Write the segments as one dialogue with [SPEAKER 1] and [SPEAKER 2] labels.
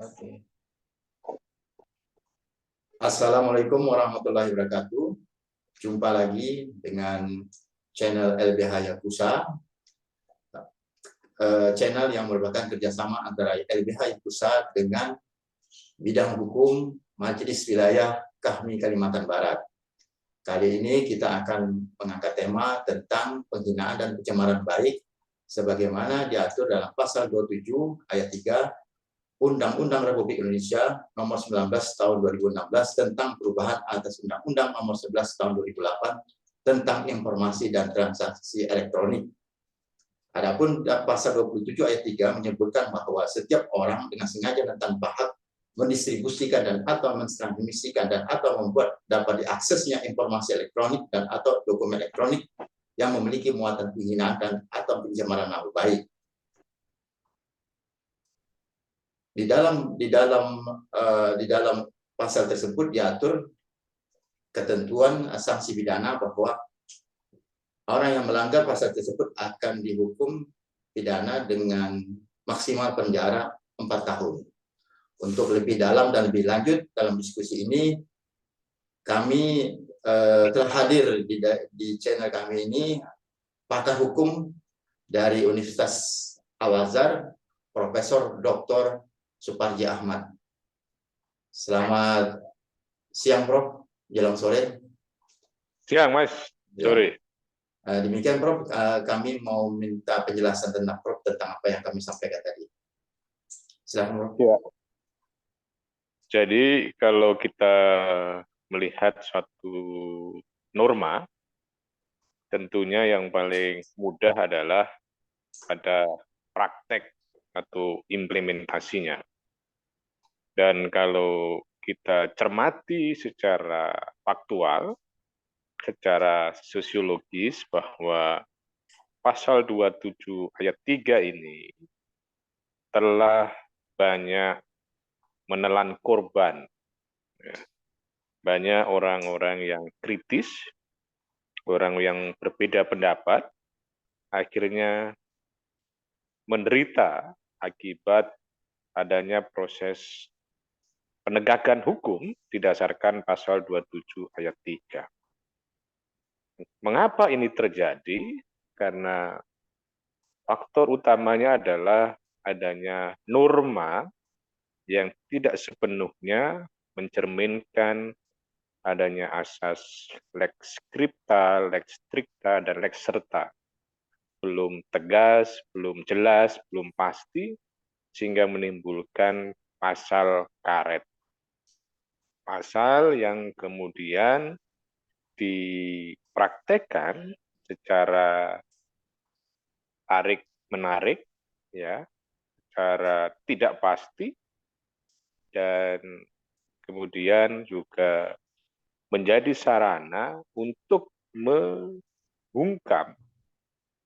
[SPEAKER 1] Oke. Assalamualaikum warahmatullahi wabarakatuh. Jumpa lagi dengan channel LBH Yakusa, channel yang merupakan kerjasama antara LBH Yakusa dengan bidang hukum Majelis Wilayah Kahmi Kalimantan Barat. Kali ini kita akan mengangkat tema tentang penghinaan dan pencemaran baik sebagaimana diatur dalam pasal 27 ayat 3 Undang-Undang Republik Indonesia Nomor 19 Tahun 2016 tentang perubahan atas Undang-Undang Nomor 11 Tahun 2008 tentang informasi dan transaksi elektronik. Adapun pasal 27 ayat 3 menyebutkan bahwa setiap orang dengan sengaja dan tanpa hak mendistribusikan dan atau mentransmisikan dan atau membuat dapat diaksesnya informasi elektronik dan atau dokumen elektronik yang memiliki muatan penghinaan dan atau pencemaran nama baik. Di dalam pasal tersebut diatur ketentuan sanksi pidana bahwa orang yang melanggar pasal tersebut akan dihukum pidana dengan maksimal penjara 4 tahun. Untuk lebih dalam dan lebih lanjut dalam diskusi ini, kami telah hadir di channel kami ini pakar hukum dari Universitas Al-Azhar, Profesor Dr. Suparji Ahmad. Selamat siang, Prof. Jelang sore.
[SPEAKER 2] Siang, Mas. Sore.
[SPEAKER 1] Demikian, Prof. Kami mau minta penjelasan tentang Prof tentang apa yang kami sampaikan tadi. Silakan, Prof.
[SPEAKER 2] Ya. Jadi kalau kita melihat suatu norma, tentunya yang paling mudah adalah pada praktek atau implementasinya. Dan kalau kita cermati secara faktual, secara sosiologis bahwa pasal 27 ayat 3 ini telah banyak menelan korban. Banyak orang-orang yang kritis, orang yang berbeda pendapat, akhirnya menderita akibat adanya proses penegakan hukum didasarkan pasal 27 ayat 3. Mengapa ini terjadi? Karena faktor utamanya adalah adanya norma yang tidak sepenuhnya mencerminkan adanya asas lex scripta, lex stricta, dan lex serta. Belum tegas, belum jelas, belum pasti, sehingga menimbulkan pasal karet. Pasal yang kemudian dipraktekkan secara tarik-menarik, ya, secara tidak pasti, dan kemudian juga menjadi sarana untuk membungkam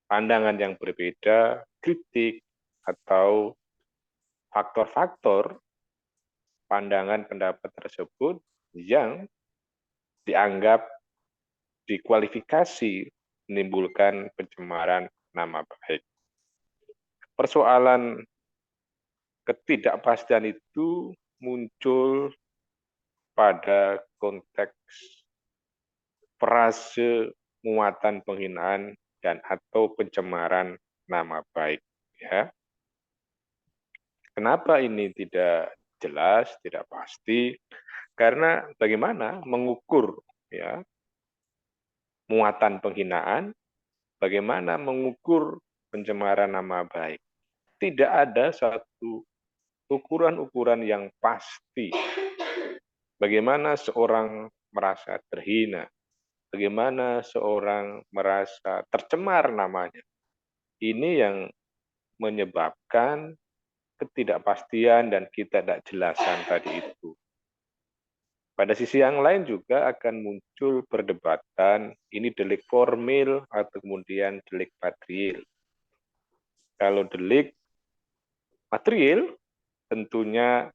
[SPEAKER 2] pandangan yang berbeda, kritik, atau faktor-faktor pandangan pendapat tersebut yang dianggap dikualifikasi menimbulkan pencemaran nama baik. Persoalan ketidakpastian itu muncul pada konteks frase muatan penghinaan dan atau pencemaran nama baik, ya. Kenapa ini tidak jelas, tidak pasti? Karena bagaimana mengukur, ya, muatan penghinaan, bagaimana mengukur pencemaran nama baik? Tidak ada satu ukuran-ukuran yang pasti. Bagaimana seorang merasa terhina? Bagaimana seorang merasa tercemar namanya? Ini yang menyebabkan ketidakpastian dan ketidakjelasan tadi itu. Pada sisi yang lain juga akan muncul perdebatan, ini delik formil atau kemudian delik material. Kalau delik material, tentunya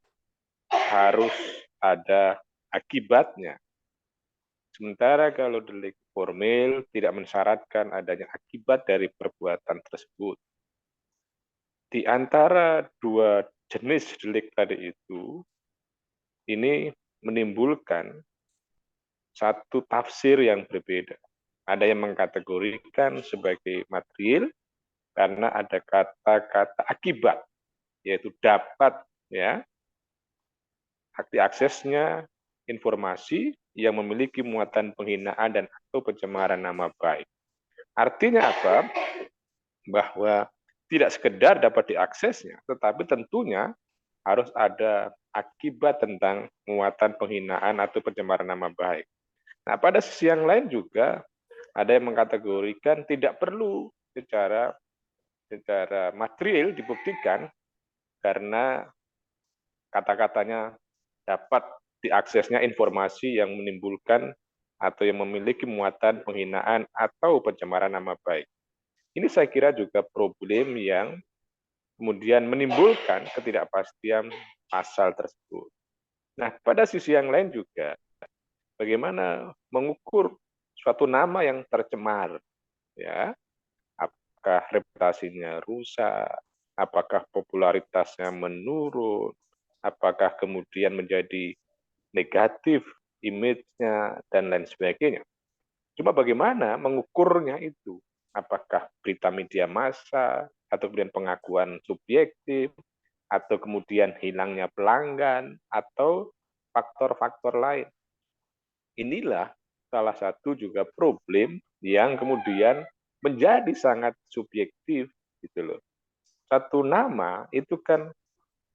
[SPEAKER 2] harus ada akibatnya. Sementara kalau delik formil tidak mensyaratkan adanya akibat dari perbuatan tersebut. Di antara dua jenis delik tadi itu ini menimbulkan satu tafsir yang berbeda. Ada yang mengkategorikan sebagai material karena ada kata-kata akibat, yaitu dapat ya aksesnya informasi yang memiliki muatan penghinaan dan atau pencemaran nama baik. Artinya apa? Bahwa tidak sekedar dapat diaksesnya, tetapi tentunya harus ada akibat tentang muatan penghinaan atau pencemaran nama baik. Nah, pada sisi yang lain juga ada yang mengkategorikan tidak perlu secara material dibuktikan karena kata-katanya dapat diaksesnya informasi yang menimbulkan atau yang memiliki muatan penghinaan atau pencemaran nama baik. Ini saya kira juga problem yang kemudian menimbulkan ketidakpastian pasal tersebut. Nah, pada sisi yang lain juga, bagaimana mengukur suatu nama yang tercemar, ya? Apakah reputasinya rusak, apakah popularitasnya menurun, apakah kemudian menjadi negatif image-nya, dan lain sebagainya. Cuma bagaimana mengukurnya itu? Apakah berita media massa, atau kemudian pengakuan subjektif, atau kemudian hilangnya pelanggan, atau faktor-faktor lain. Inilah salah satu juga problem yang kemudian menjadi sangat subjektif gitu loh. Satu nama itu kan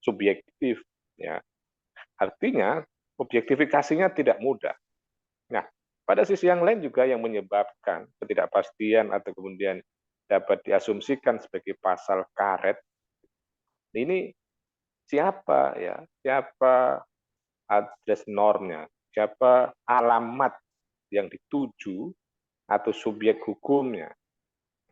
[SPEAKER 2] subjektif ya. Artinya objektifikasinya tidak mudah. Nah, pada sisi yang lain juga yang menyebabkan ketidakpastian atau kemudian dapat diasumsikan sebagai pasal karet ini siapa ya? Siapa address normnya? Siapa alamat yang dituju atau subjek hukumnya?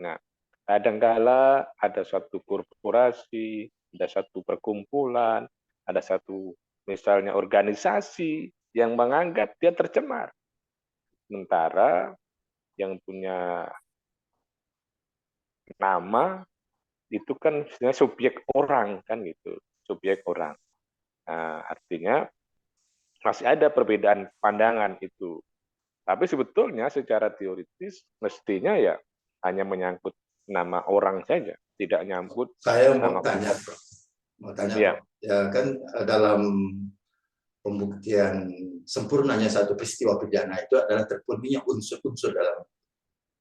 [SPEAKER 2] Nah, kadangkala ada suatu korporasi, ada satu perkumpulan, ada satu misalnya organisasi yang menganggap dia tercemar. Sementara yang punya nama itu kan sebenarnya subjek orang kan gitu, subjek orang. Nah, artinya masih ada perbedaan pandangan itu. Tapi sebetulnya secara teoritis mestinya ya hanya menyangkut nama orang saja, tidak nyangkut
[SPEAKER 1] Saya mau
[SPEAKER 2] nama
[SPEAKER 1] tanya,
[SPEAKER 2] pribadi.
[SPEAKER 1] Prof. Mau tanya,
[SPEAKER 2] Ya,
[SPEAKER 1] Prof. Ya kan dalam pembuktian sempurnanya satu peristiwa pidana itu adalah terpenuhinya unsur-unsur dalam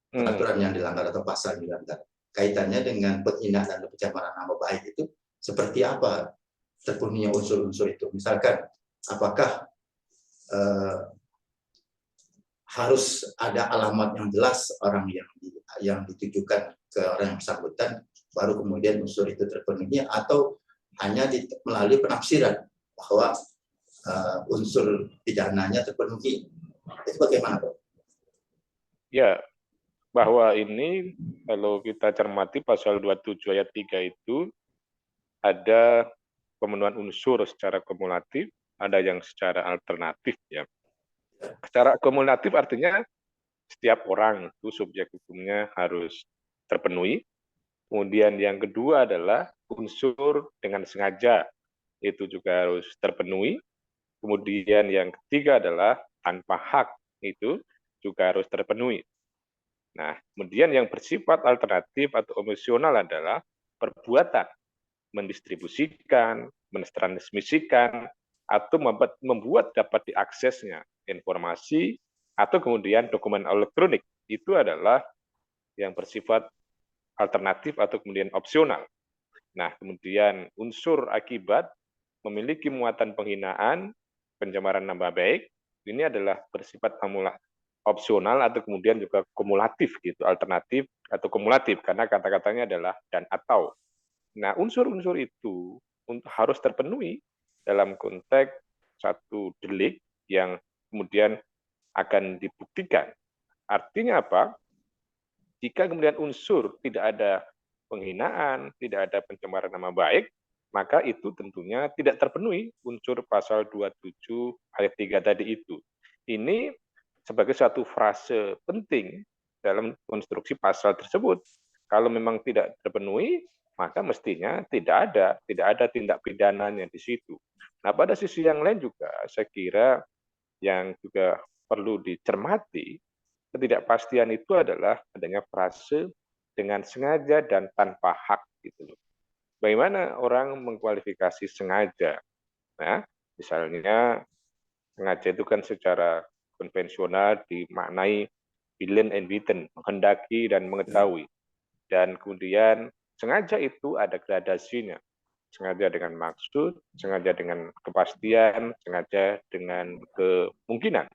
[SPEAKER 1] peraturan yang dilanggar atau pasal yang dilanggar. Kaitannya dengan penghinaan dan pencemaran nama baik itu seperti apa terpenuhinya unsur-unsur itu? Misalkan, apakah harus ada alamat yang jelas orang yang ditujukan ke orang yang bersangkutan, baru kemudian unsur itu terpenuhi, atau hanya melalui penafsiran bahwa unsur pidananya terpenuhi. Itu bagaimana, Pak?
[SPEAKER 2] ya, bahwa ini kalau kita cermati pasal 27 ayat 3 itu ada pemenuhan unsur secara kumulatif, ada yang secara alternatif ya. Secara kumulatif artinya setiap orang itu subjek hukumnya harus terpenuhi. Kemudian yang kedua adalah unsur dengan sengaja, itu juga harus terpenuhi. Kemudian yang ketiga adalah tanpa hak, itu juga harus terpenuhi. Nah, kemudian yang bersifat alternatif atau emosional adalah perbuatan mendistribusikan, mentransmisikan, atau membuat dapat diaksesnya informasi atau kemudian dokumen elektronik. Itu adalah yang bersifat alternatif atau kemudian opsional. Nah, kemudian unsur akibat memiliki muatan penghinaan, pencemaran nama baik, ini adalah bersifat opsional atau kemudian juga kumulatif gitu, alternatif atau kumulatif karena kata-katanya adalah dan atau. Nah, unsur-unsur itu harus terpenuhi dalam konteks satu delik yang kemudian akan dibuktikan. Artinya apa? Jika kemudian unsur tidak ada penghinaan, tidak ada pencemaran nama baik, maka itu tentunya tidak terpenuhi unsur pasal 27 ayat 3 tadi itu. Ini sebagai satu frase penting dalam konstruksi pasal tersebut. Kalau memang tidak terpenuhi, maka mestinya tidak ada tindak pidananya di situ. Nah, pada sisi yang lain juga saya kira yang juga perlu dicermati, ketidakpastian itu adalah adanya frase dengan sengaja dan tanpa hak gitu loh. Bagaimana orang mengkualifikasi sengaja? Nah, misalnya sengaja itu kan secara konvensional dimaknai willen and witten, menghendaki dan mengetahui. Dan kemudian sengaja itu ada gradasinya. Sengaja dengan maksud, sengaja dengan kepastian, sengaja dengan kemungkinan.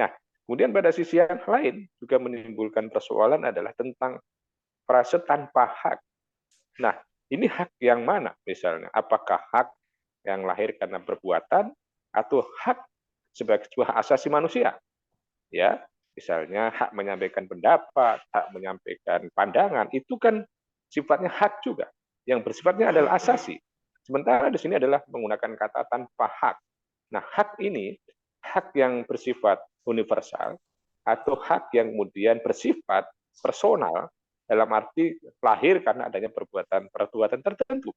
[SPEAKER 2] Nah, kemudian pada sisi yang lain juga menimbulkan persoalan adalah tentang frase tanpa hak. Nah, ini hak yang mana misalnya? Apakah hak yang lahir karena perbuatan atau hak sebagai sebuah asasi manusia? Ya, misalnya hak menyampaikan pendapat, hak menyampaikan pandangan, itu kan sifatnya hak juga. Yang bersifatnya adalah asasi. Sementara di sini adalah menggunakan kata tanpa hak. Nah, hak ini, hak yang bersifat universal, atau hak yang kemudian bersifat personal, dalam arti lahir karena adanya perbuatan tertentu.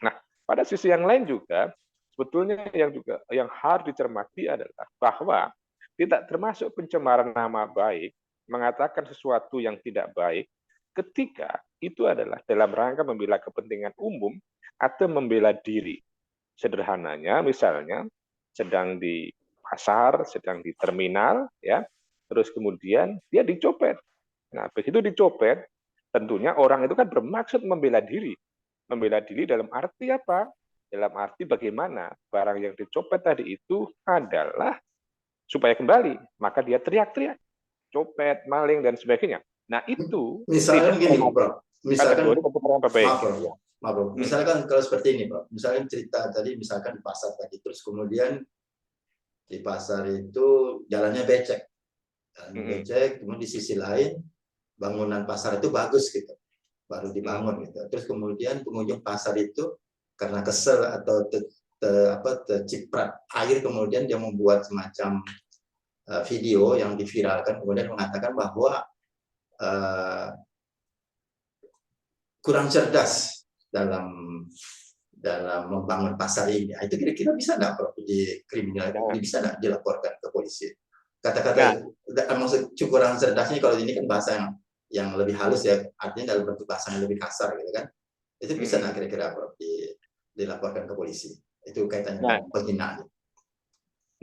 [SPEAKER 2] Nah, pada sisi yang lain juga, sebetulnya yang harus dicermati adalah bahwa tidak termasuk pencemaran nama baik mengatakan sesuatu yang tidak baik ketika itu adalah dalam rangka membela kepentingan umum atau membela diri. Sederhananya, misalnya sedang di pasar, sedang di terminal, ya, terus kemudian dia dicopet. Nah, begitu dicopet, tentunya orang itu kan bermaksud membela diri. Membela diri dalam arti apa? Dalam arti bagaimana barang yang dicopet tadi itu adalah supaya kembali. Maka dia teriak-teriak, copet, maling, dan sebagainya. Nah, itu
[SPEAKER 1] Misalkan
[SPEAKER 2] tidak
[SPEAKER 1] gini,
[SPEAKER 2] termasuk
[SPEAKER 1] Bro. Misalkan,
[SPEAKER 2] kategori pencemaran nama baik.
[SPEAKER 1] maaf, Bro.
[SPEAKER 2] Ya.
[SPEAKER 1] Maaf, Bro. Misalkan kalau seperti ini, Bro. Misalkan cerita tadi, misalkan di pasar tadi, terus kemudian di pasar itu jalannya becek. Jalannya becek, kemudian di sisi lain bangunan pasar itu bagus gitu. Baru dibangun gitu. Terus kemudian pengunjung pasar itu karena kesel atau terciprat air, kemudian dia membuat semacam video yang diviralkan, kemudian mengatakan bahwa kurang cerdas dalam membangun pasar ini. Itu kira-kira bisa nggak bisa nggak dilaporkan ke polisi? Kata-kata maksud kurang cerdasnya kalau ini kan bahasa yang lebih halus ya, artinya dalam bentuk bahasa yang lebih kasar gitu kan. Itu bisa nggak kira-kira dilaporkan ke polisi? Itu kaitannya dengan penghinaan.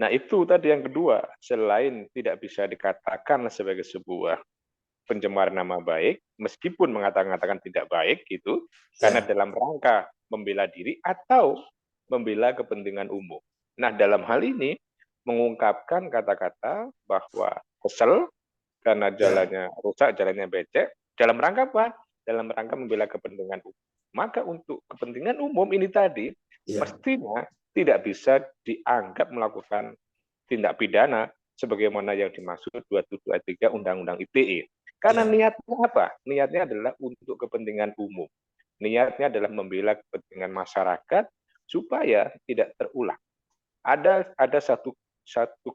[SPEAKER 2] Nah, itu tadi yang kedua, selain tidak bisa dikatakan sebagai sebuah pencemaran nama baik, meskipun mengatakan tidak baik gitu, karena dalam rangka membela diri atau membela kepentingan umum. Nah, dalam hal ini mengungkapkan kata-kata bahwa kesel karena jalannya rusak, jalannya becek, dalam rangka apa? Dalam rangka membela kepentingan umum. Maka untuk kepentingan umum ini tadi, mestinya tidak bisa dianggap melakukan tindak pidana sebagaimana yang dimaksud 27 ayat 3 Undang-Undang ITE. Karena niatnya apa? Niatnya adalah untuk kepentingan umum. Niatnya adalah membela kepentingan masyarakat supaya tidak terulang. Ada satu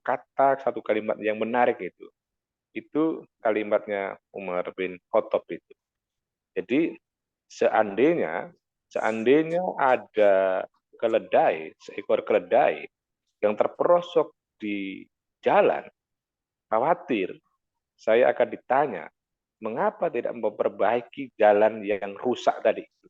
[SPEAKER 2] kata, satu kalimat yang menarik itu. Itu kalimatnya Umar bin Khattab itu. Jadi seandainya ada keledai, seekor keledai yang terperosok di jalan, khawatir saya akan ditanya, mengapa tidak memperbaiki jalan yang rusak tadi itu?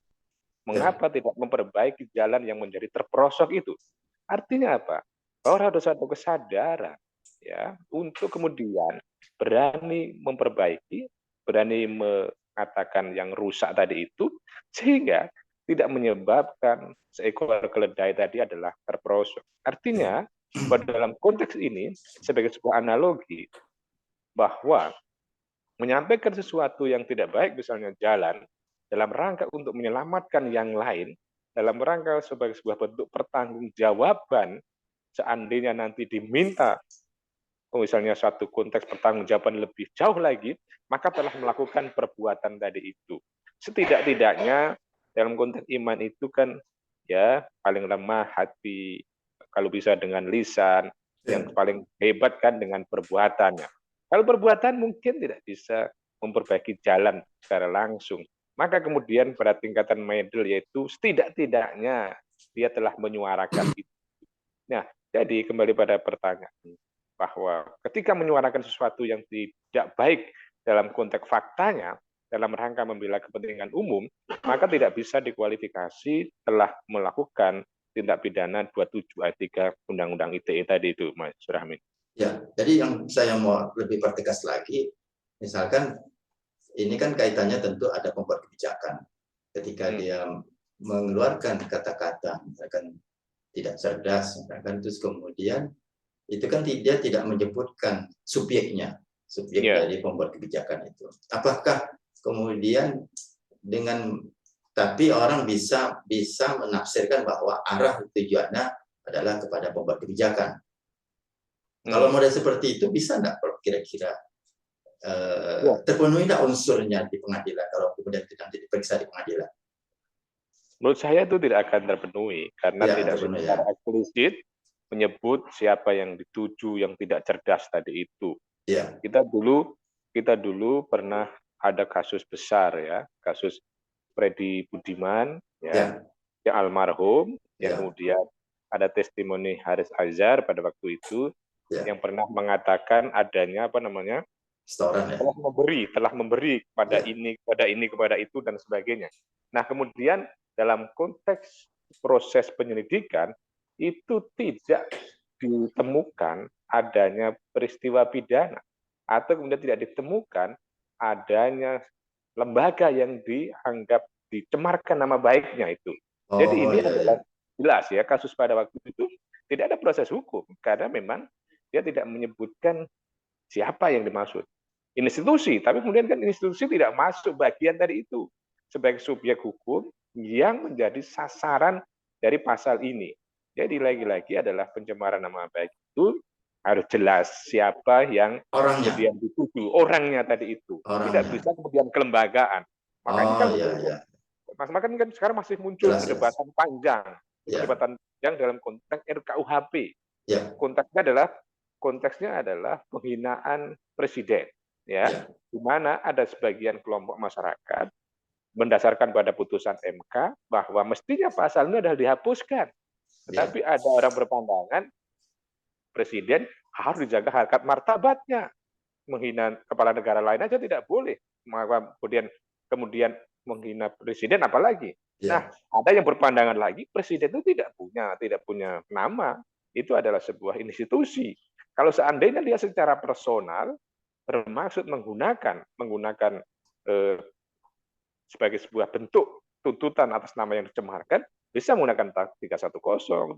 [SPEAKER 2] Mengapa tidak memperbaiki jalan yang menjadi terperosok itu? Artinya apa? Bahwa ada satu kesadaran ya untuk kemudian berani memperbaiki, berani mengatakan yang rusak tadi itu, sehingga tidak menyebabkan seekor keledai tadi adalah terperosok. Artinya, pada dalam konteks ini, sebagai sebuah analogi, bahwa menyampaikan sesuatu yang tidak baik, misalnya jalan, dalam rangka untuk menyelamatkan yang lain, dalam rangka sebagai sebuah bentuk pertanggungjawaban, seandainya nanti diminta misalnya satu konteks pertanggungjawaban lebih jauh lagi, maka telah melakukan perbuatan tadi itu. Setidak-tidaknya dalam konteks iman itu kan ya paling lemah hati, kalau bisa dengan lisan, yang paling hebat kan dengan perbuatannya. Kalau perbuatan mungkin tidak bisa memperbaiki jalan secara langsung, Maka kemudian pada tingkatan middle yaitu setidak-tidaknya dia telah menyuarakan itu. Nah, jadi kembali pada pertanyaan bahwa ketika menyuarakan sesuatu yang tidak baik dalam konteks faktanya, dalam rangka membela kepentingan umum, maka tidak bisa dikualifikasi telah melakukan tindak pidana 27 ayat 3 Undang-Undang ITE tadi itu, Mas Rahmin.
[SPEAKER 1] Ya, jadi yang saya mau lebih pertegas lagi, misalkan ini kan kaitannya tentu ada pembuat kebijakan. Ketika dia mengeluarkan kata-kata, misalkan tidak cerdas, misalkan terus kemudian itu kan dia tidak menyebutkan subjek dari pembuat kebijakan itu. Apakah kemudian tapi orang bisa menafsirkan bahwa arah tujuannya adalah kepada pembuat kebijakan. Kalau model seperti itu bisa nggak kira-kira terpenuhi nggak unsurnya di pengadilan kalau kemudian nanti diperiksa di pengadilan?
[SPEAKER 2] Menurut saya itu tidak akan terpenuhi karena tidak secara eksplisit menyebut siapa yang dituju yang tidak cerdas tadi itu.
[SPEAKER 1] Ya.
[SPEAKER 2] Kita dulu pernah ada kasus besar ya, kasus Freddy Budiman yang almarhum, yang kemudian ada testimoni Haris Azhar pada waktu itu yang pernah mengatakan adanya
[SPEAKER 1] setoran,
[SPEAKER 2] telah memberi kepada ini kepada itu dan sebagainya. Nah, kemudian dalam konteks proses penyelidikan itu tidak ditemukan adanya peristiwa pidana atau kemudian tidak ditemukan adanya lembaga yang dianggap dicemarkan nama baiknya itu. Jadi ini adalah jelas ya kasus pada waktu itu tidak ada proses hukum karena memang dia tidak menyebutkan siapa yang dimaksud. Institusi, tapi kemudian kan institusi tidak masuk bagian dari itu sebagai subjek hukum yang menjadi sasaran dari pasal ini. Jadi lagi-lagi adalah pencemaran nama baik itu harus jelas siapa yang kemudian dituju, orangnya tadi itu. Tidak bisa kemudian kelembagaan. Makanya makanya kan sekarang masih muncul perdebatan panjang, perdebatan panjang dalam konteks RKUHP. Konteksnya adalah penghinaan presiden, ya, di mana ada sebagian kelompok masyarakat berdasarkan pada putusan MK bahwa mestinya pasal ini adalah dihapuskan, tetapi ada orang berpandangan presiden harus dijaga harkat martabatnya, menghina kepala negara lain aja tidak boleh, kemudian menghina presiden apalagi. Nah, ada yang berpandangan lagi presiden itu tidak punya nama, itu adalah sebuah institusi. Kalau seandainya dia secara personal bermaksud menggunakan sebagai sebuah bentuk tuntutan atas nama yang dicemarkan, bisa menggunakan 310,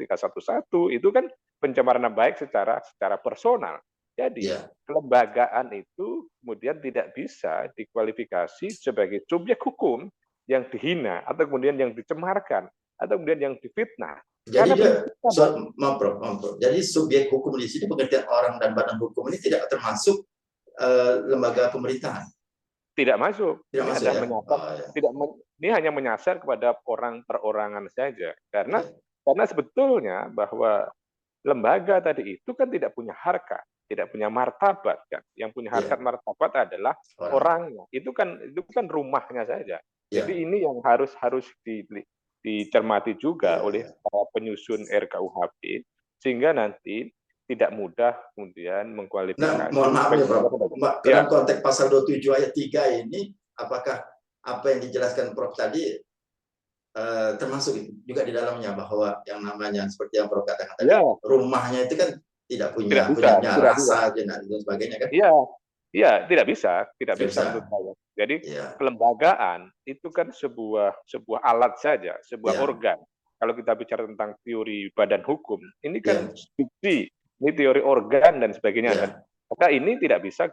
[SPEAKER 2] 311, itu kan pencemaran nama baik secara personal. Jadi kelembagaan itu kemudian tidak bisa dikualifikasi sebagai subjek hukum yang dihina atau kemudian yang dicemarkan atau kemudian yang difitnah.
[SPEAKER 1] Jadi jadi subjek hukum di sini pengertian orang dan badan hukum ini tidak termasuk lembaga pemerintahan.
[SPEAKER 2] Tidak masuk. Ini hanya menyasar kepada orang perorangan saja. Karena sebetulnya bahwa lembaga tadi itu kan tidak punya harkat, tidak punya martabat kan. Yang punya harkat martabat adalah orangnya. Itu kan rumahnya saja. Jadi ini yang harus dicermati juga oleh para penyusun RKUHP sehingga nanti tidak mudah kemudian mengkualifikasi.
[SPEAKER 1] Nah, mohon maaf ya, Prof. Dalam konteks pasal 27 ayat 3 ini, apakah apa yang dijelaskan Prof tadi termasuk juga di dalamnya bahwa yang namanya seperti yang Prof katakan tadi, rumahnya itu kan tidak punya rasa dan sebagainya kan?
[SPEAKER 2] Iya, tidak bisa menurut saya. Jadi kelembagaan itu kan sebuah alat saja, sebuah organ. Kalau kita bicara tentang teori badan hukum, ini kan fiksi, ini teori organ dan sebagainya. Maka ini tidak bisa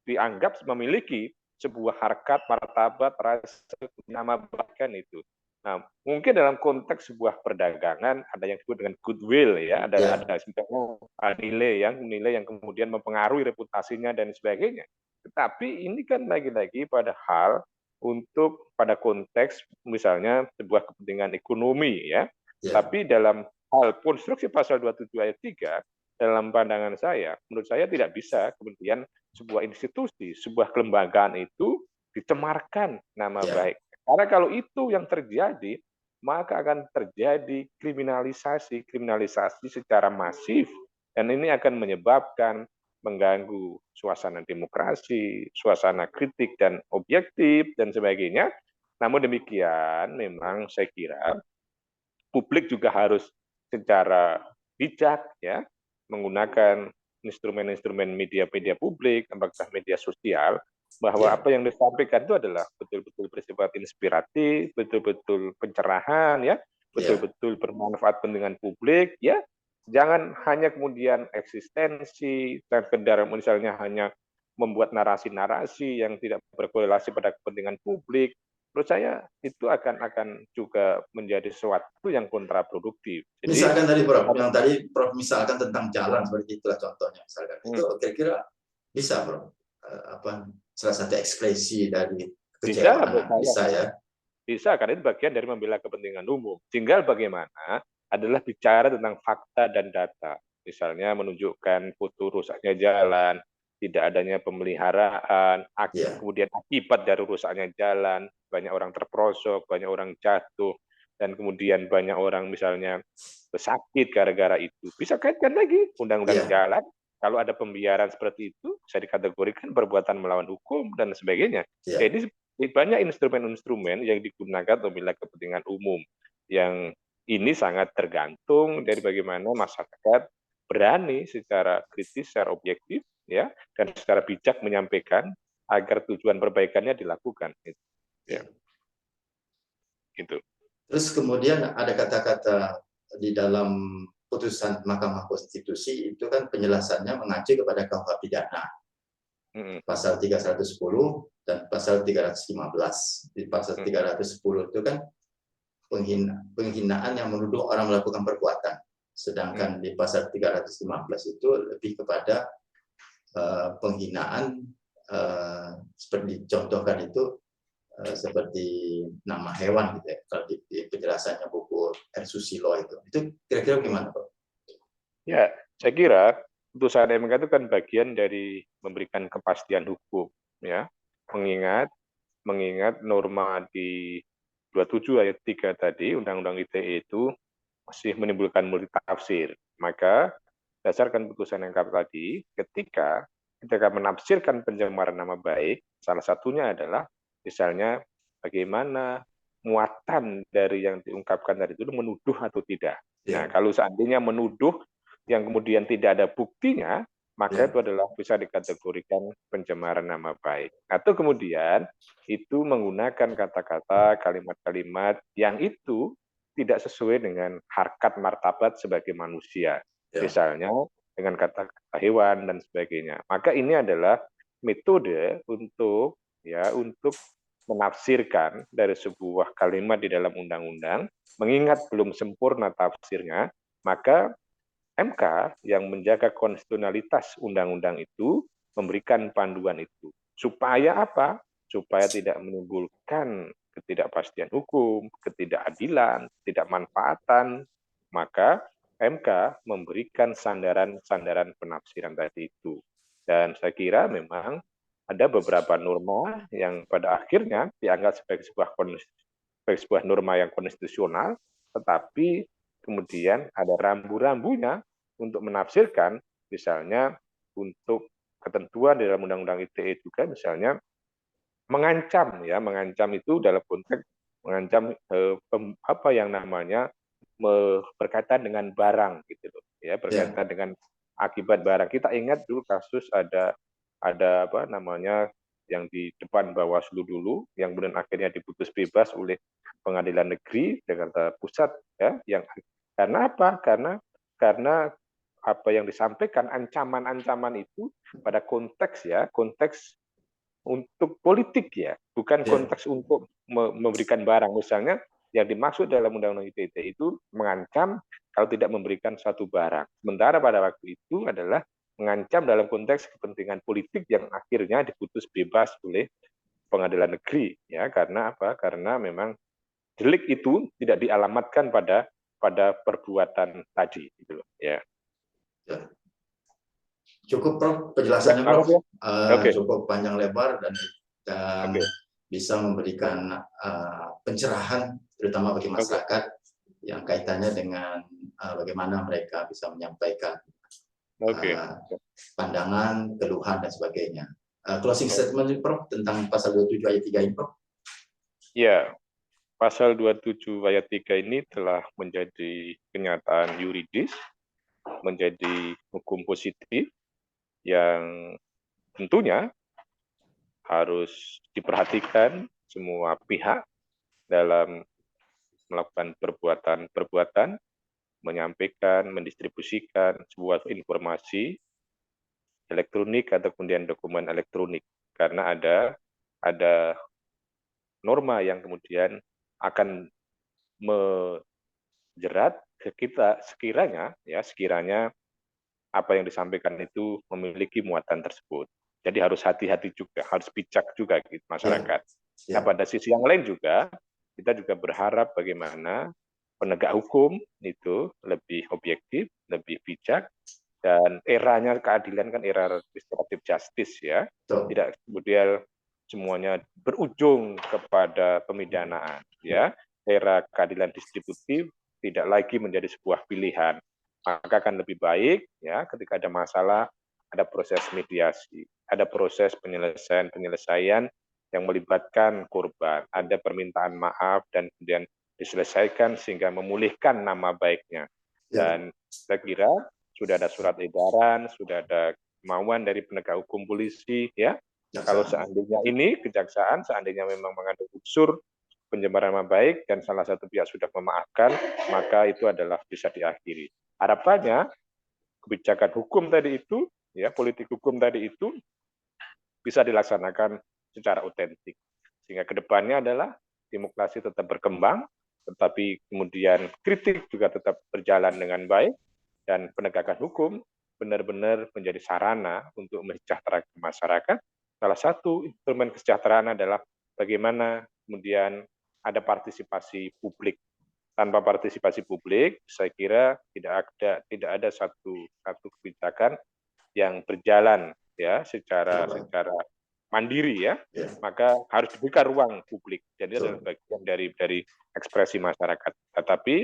[SPEAKER 2] dianggap memiliki sebuah harkat, martabat, rasa, nama bahkan itu. Nah, mungkin dalam konteks sebuah perdagangan ada yang disebut dengan goodwill ya, ada nilai yang kemudian mempengaruhi reputasinya dan sebagainya. Tetapi ini kan lagi-lagi pada pada konteks misalnya sebuah kepentingan ekonomi ya. Tapi dalam hal konstruksi pasal 27 ayat 3 dalam pandangan saya, menurut saya tidak bisa kemudian sebuah institusi, sebuah kelembagaan itu dicemarkan nama
[SPEAKER 1] Ya.
[SPEAKER 2] baik. Karena kalau itu yang terjadi, maka akan terjadi kriminalisasi secara masif, dan ini akan menyebabkan mengganggu suasana demokrasi, suasana kritik dan objektif dan sebagainya. Namun demikian, memang saya kira publik juga harus secara bijak ya menggunakan instrumen-instrumen media publik, apakah media sosial, bahwa apa yang disampaikan itu adalah betul-betul bersifat inspiratif, betul-betul pencerahan ya, betul-betul bermanfaat pentingan publik ya. Jangan hanya kemudian eksistensi dan sekedar misalnya hanya membuat narasi-narasi yang tidak berkorelasi pada kepentingan publik. Menurut saya itu akan juga menjadi sesuatu yang kontraproduktif. Jadi,
[SPEAKER 1] misalkan tadi Prof, yang tadi Prof misalkan tentang jalan seperti itulah contohnya misalkan. Itu kira-kira bisa Prof, salah satu ekspresi dari kecewa bisa ya.
[SPEAKER 2] Bisa, karena itu bagian dari membela kepentingan umum. Tinggal bagaimana adalah bicara tentang fakta dan data. Misalnya menunjukkan foto rusaknya jalan, tidak adanya pemeliharaan, kemudian akibat dari rusaknya jalan, banyak orang terperosok, banyak orang jatuh, dan kemudian banyak orang misalnya sakit gara-gara itu. Bisa kaitkan lagi undang-undang jalan. Kalau ada pembiaran seperti itu, bisa dikategorikan perbuatan melawan hukum dan sebagainya. Jadi banyak instrumen-instrumen yang digunakan untuk membela kepentingan umum, yang ini sangat tergantung dari bagaimana masyarakat berani secara kritis, secara objektif, ya, dan secara bijak menyampaikan agar tujuan perbaikannya dilakukan. Ya. Gitu.
[SPEAKER 1] Terus kemudian ada kata-kata di dalam putusan Mahkamah Konstitusi itu kan penjelasannya mengacu kepada KUH pidana. Pasal 310 dan pasal 315. Di pasal 310 itu kan penghinaan yang menuduh orang melakukan perbuatan. Sedangkan di pasal 315 itu lebih kepada penghinaan seperti dicontohkan itu seperti nama hewan gitu ya. Kalau di penjelasannya buku R. Susilo itu kira-kira gimana Pak?
[SPEAKER 2] Ya, saya kira putusan MK itu kan bagian dari memberikan kepastian hukum, ya. Mengingat norma di 27 ayat 3 tadi, Undang-Undang ITE itu masih menimbulkan multitafsir. Maka berdasarkan putusan MK tadi, ketika menafsirkan pencemaran nama baik, salah satunya adalah misalnya bagaimana muatan dari yang diungkapkan tadi itu menuduh atau tidak. Nah, kalau seandainya menuduh yang kemudian tidak ada buktinya, maka itu adalah bisa dikategorikan pencemaran nama baik. Atau kemudian itu menggunakan kata-kata, kalimat-kalimat yang itu tidak sesuai dengan harkat martabat sebagai manusia. Misalnya dengan kata-kata hewan dan sebagainya. Maka ini adalah metode untuk menafsirkan dari sebuah kalimat di dalam undang-undang, mengingat belum sempurna tafsirnya, maka MK yang menjaga konstitusionalitas undang-undang itu memberikan panduan itu. Supaya apa? Supaya tidak menimbulkan ketidakpastian hukum, ketidakadilan, ketidakmanfaatan, maka MK memberikan sandaran-sandaran penafsiran tadi itu. Dan saya kira memang ada beberapa norma yang pada akhirnya dianggap sebagai sebuah norma yang konstitusional, tetapi kemudian ada rambu-rambunya untuk menafsirkan, misalnya untuk ketentuan di dalam Undang-Undang ITE juga, misalnya mengancam itu dalam konteks mengancam apa yang namanya berkaitan dengan barang gitu loh, ya, berkaitan dengan akibat barang. Kita ingat dulu kasus ada apa namanya yang di depan Bawaslu dulu, yang kemudian akhirnya diputus bebas oleh Pengadilan Negeri Jakarta Pusat, ya, yang karena apa? Karena apa yang disampaikan ancaman-ancaman itu pada konteks untuk politik ya, bukan konteks untuk memberikan barang. Misalnya yang dimaksud dalam Undang-Undang ITE itu mengancam kalau tidak memberikan satu barang. Sementara pada waktu itu adalah mengancam dalam konteks kepentingan politik yang akhirnya diputus bebas oleh Pengadilan Negeri, ya, karena apa? Karena memang delik itu tidak dialamatkan pada perbuatan tadi, gitu loh, ya.
[SPEAKER 1] Cukup Prof penjelasannya Prof. Cukup panjang lebar dan bisa memberikan pencerahan terutama bagi masyarakat yang kaitannya dengan bagaimana mereka bisa menyampaikan pandangan, keluhan dan sebagainya. Closing statement Prof tentang pasal 27 ayat 3 ini, Prof.
[SPEAKER 2] Ya, pasal 27 ayat 3 ini telah menjadi kenyataan yuridis, menjadi hukum positif yang tentunya harus diperhatikan semua pihak dalam melakukan perbuatan-perbuatan, menyampaikan, mendistribusikan sebuah informasi elektronik atau kemudian dokumen elektronik, karena ada norma yang kemudian akan menjerat ke kita sekiranya apa yang disampaikan itu memiliki muatan tersebut. Jadi harus hati-hati juga, harus bijak juga gitu, masyarakat. Nah, pada sisi yang lain juga, kita juga berharap bagaimana penegak hukum itu lebih objektif, lebih bijak, dan eranya keadilan kan era restoratif justice ya. Tidak kemudian semuanya berujung kepada pemidanaan ya. Era keadilan distributif tidak lagi menjadi sebuah pilihan. Maka akan lebih baik ya ketika ada masalah ada proses mediasi, ada proses penyelesaian yang melibatkan korban, ada permintaan maaf dan kemudian diselesaikan sehingga memulihkan nama baiknya. Dan saya kira sudah ada surat edaran, sudah ada kemauan dari penegak hukum polisi ya. Kalau seandainya ini kejaksaan seandainya memang mengandung unsur pencemaran nama baik dan salah satu pihak sudah memaafkan, maka itu adalah bisa diakhiri. Harapannya kebijakan hukum tadi itu, ya politik hukum tadi itu bisa dilaksanakan secara otentik. Sehingga kedepannya adalah demokrasi tetap berkembang, tetapi kemudian kritik juga tetap berjalan dengan baik, dan penegakan hukum benar-benar menjadi sarana untuk mensejahterakan masyarakat. Salah satu instrumen kesejahteraan adalah bagaimana kemudian ada partisipasi publik. Tanpa partisipasi publik, saya kira tidak ada satu kebijakan yang berjalan ya secara mandiri ya. Maka harus diberikan ruang publik. Jadi adalah bagian dari ekspresi masyarakat. Tetapi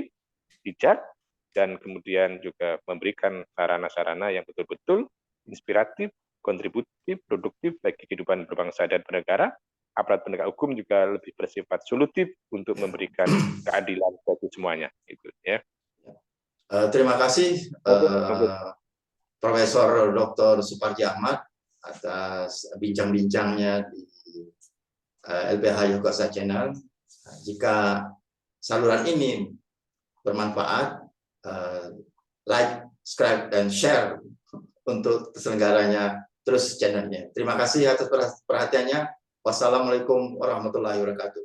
[SPEAKER 2] bijak dan kemudian juga memberikan sarana-sarana yang betul-betul inspiratif, kontributif, produktif bagi kehidupan berbangsa dan bernegara. Aparat penegak hukum juga lebih bersifat solutif untuk memberikan keadilan bagi semuanya. Itu ya.
[SPEAKER 1] Terima kasih Profesor Dr. Suparji Ahmad atas bincang-bincangnya di LBH Yokosa Channel. Jika saluran ini bermanfaat, like, subscribe, dan share untuk terselenggaranya terus channelnya. Terima kasih atas perhatiannya. Wassalamualaikum warahmatullahi wabarakatuh.